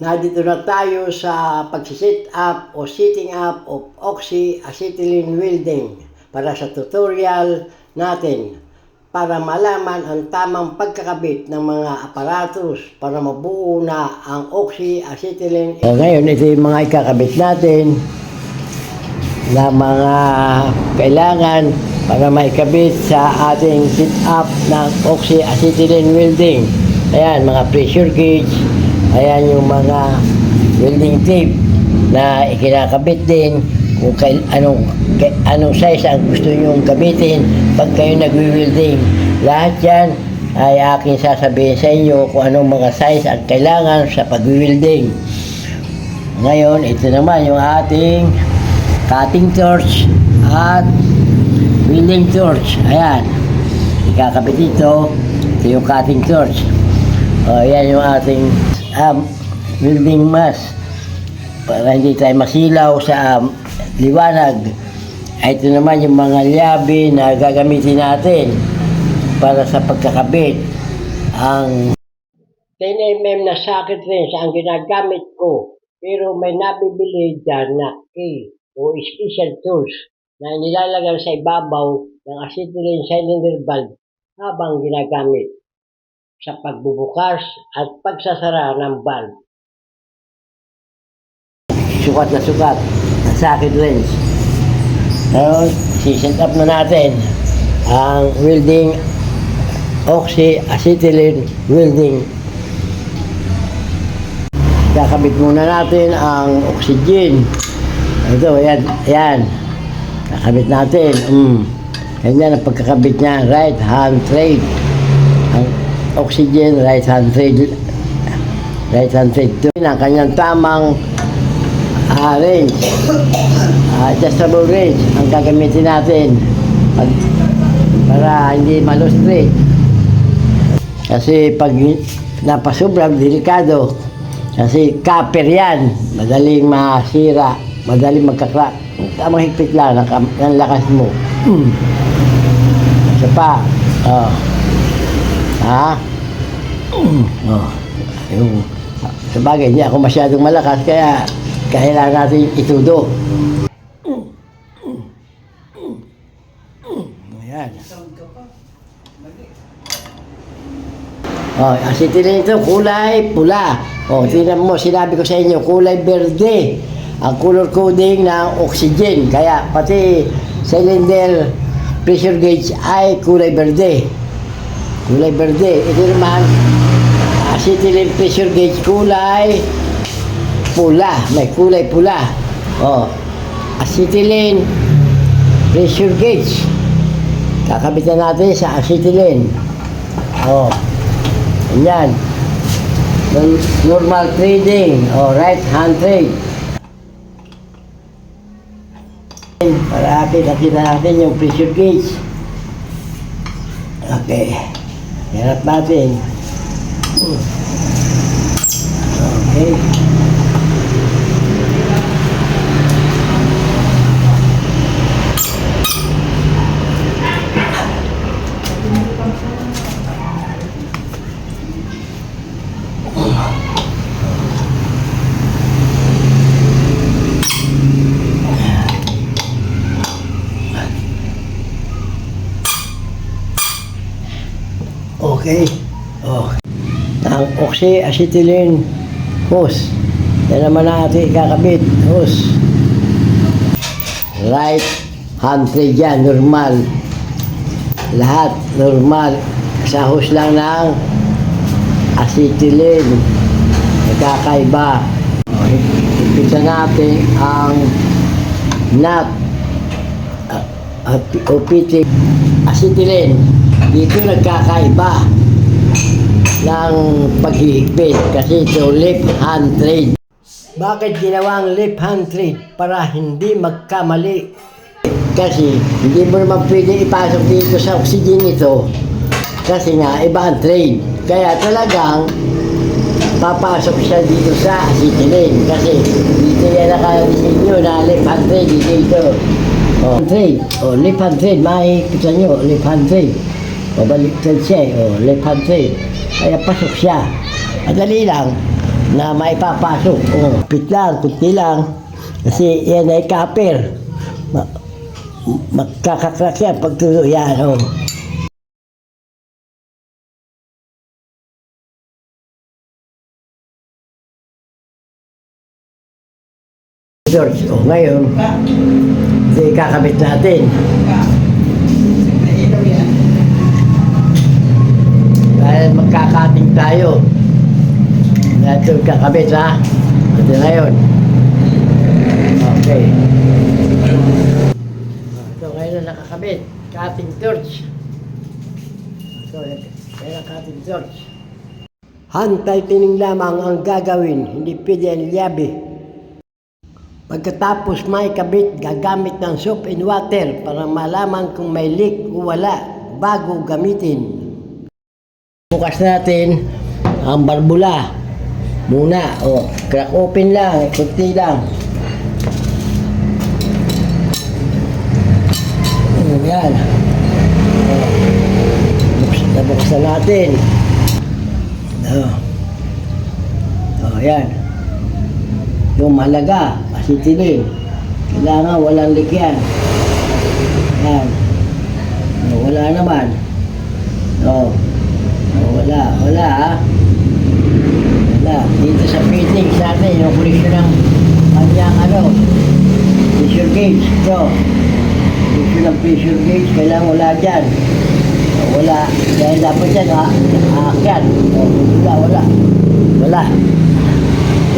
Nandito na tayo sa pagsisit up o setting up of oxyacetylene welding para sa tutorial natin para malaman ang tamang pagkakabit ng mga aparatos para mabuo na ang oxyacetylene. So, ngayon, ito yung mga ikakabit natin na mga kailangan para maikabit sa ating sit up ng oxyacetylene welding. Ayan, mga pressure gauge. Ayan yung mga welding tape na ikinakabit din kung anong size ang gusto nyong gamitin pag kayo nagwi-welding. Lahat yan ay aking sasabihin sa inyo kung anong mga size ang kailangan sa pag-welding. Ngayon, ito naman yung ating cutting torch at welding torch. Ayan, ikakabit ito yung cutting torch. O, ayan yung ating welding mask para hindi tayo masilaw sa liwanag. Ito naman yung mga liabi na gagamitin natin para sa pagkakabit. Ang 10mm na socket wrench ang ginagamit ko, pero may nabibili dyan na key o special tools na nilalagay sa ibabaw ng acetylene cylinder valve habang ginagamit sa pagbubukas at pagsasara ng valve. Sukat na socket wrench. Ngayon, siset up na natin ang welding oxyacetylene welding. Kakabit muna natin ang oxygen. Ito, yan. Kakabit natin. Ganyan ang pagkakabit niya. Right hand trade. Ang oxygen, right hand trade. Right hand trade. Ito ang kanyang tamang range. Adjustable range ang gagamitin natin para hindi malustrate. Kasi pag napasobrang delikado, kasi copper yan, madaling masira, madaling magka-crack. Tamang higpit lang ng lakas mo. Isa pa. Yung sabagay, hindi ako masyadong malakas, kaya kailangan natin itudo. Ayan. Acetylene ito, kulay pula. Tingnan mo, sinabi ko sa inyo, kulay berde ang color coding ng oxygen. Kaya pati cylinder pressure gauge ay kulay berde. Kulay berde. Ito naman, acetylene pressure gauge, kulay pula. May kulay pula. Acetylene pressure gauge. Kakabitan natin sa acetylene. Yan. Normal trading. Right hand trade. Para kita natin yung pressure gauge. Okay. Harap natin. Okay. Okay. Ang oxyacetylene hose. Yan naman natin ikakabit. Hose. Right hand trade yan. Normal. Lahat normal. Sa hose lang ng acetylene. Nagkakaiba. Ipita natin ang nut o pitik acetylene. Dito nagkakaiba ng paghihigpit kasi ito left hand trade. Bakit ginawang left hand trade? Para hindi magkamali. Kasi hindi mo naman pwede ipasok dito sa oxygen ito kasi nga iba ang trade. Kaya talagang papasok siya dito sa acetylene kasi dito yan nakadisenyo na left hand trade dito. Left hand trade, makikita nyo, left hand trade. Baliktad siya, left hand trade. Kaya pasok siya. Madali lang. na maipapasok. Pit lang, kunti lang. Kasi yan ay copper. Magkakakrak yan pag tuyo yan. George, ngayon, ito ikakabit natin. Dahil magkakating tayo. Ito kakabit ha. Ito ngayon. Okay. Ito ngayon na nakakabit. Cutting torch. Ito, kaya cutting torch. Hantay tining lamang ang gagawin. Hindi pwede ang liyabi. Pagkatapos may kabit, gagamit ng soap and water para malaman kung may leak o wala bago gamitin. Bukas natin ang barbula. Muna, crack open lang, kunti lang. Yan. Buksan natin. Yan. Yung mahalaga, asitilin. Kailangan walang leak yan. Yan. Wala naman. Wala ha. Wala. Dito sa fittings natin, yung presyo ng kanyang pressure gauge. Ito. Presyo ng pressure gauge, kailangan wala dyan. Wala. Dahil dapat dyan, aakyat.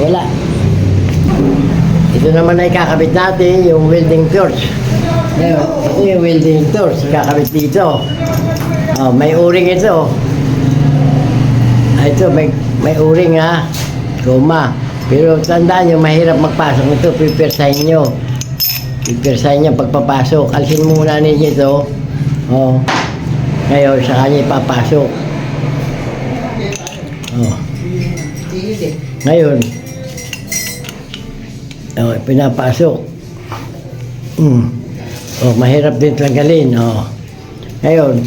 Wala. Ito naman ay kakabit natin, yung welding torch. Ito yung welding torch, kakabit dito. May o-ring ito. Ito, may o-ring ha. Goma. Pero tandaan nyo, mahirap magpasok nito. Pipirsahin nyo. Pipirsahin nyo pagpapasok. Alisin muna ninyo ito. Ngayon, sa kanya ipapasok. Ngayon, pinapasok. Mahirap din tanggalin. Ngayon,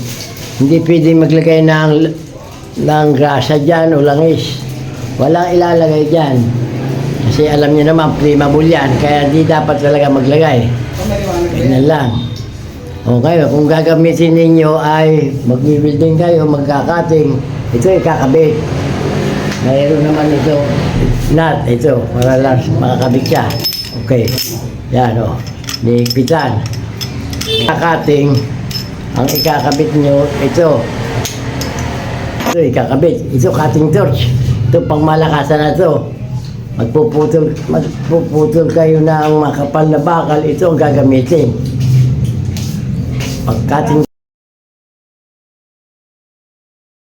hindi pwede maglagay ng grasa dyan o langis. Walang ilalagay dyan. Kasi alam niyo naman, flammable yan. Kaya hindi dapat talaga maglagay. Ganyan lang. Ngayon, kung gagamitin ninyo ay mag-building kayo, magkakating, ito ay kakabit. Mayroon naman ito, nut, ito, para lang makakabit siya. Okay. Yan nipitan. Kakating, ang ikakabit nyo, ito. Ito ikakabit. Ito cutting torch. Ito pang malakasan na ito. Magpuputol kayo ng makapal na bakal. Ito ang gagamitin. Pag cutting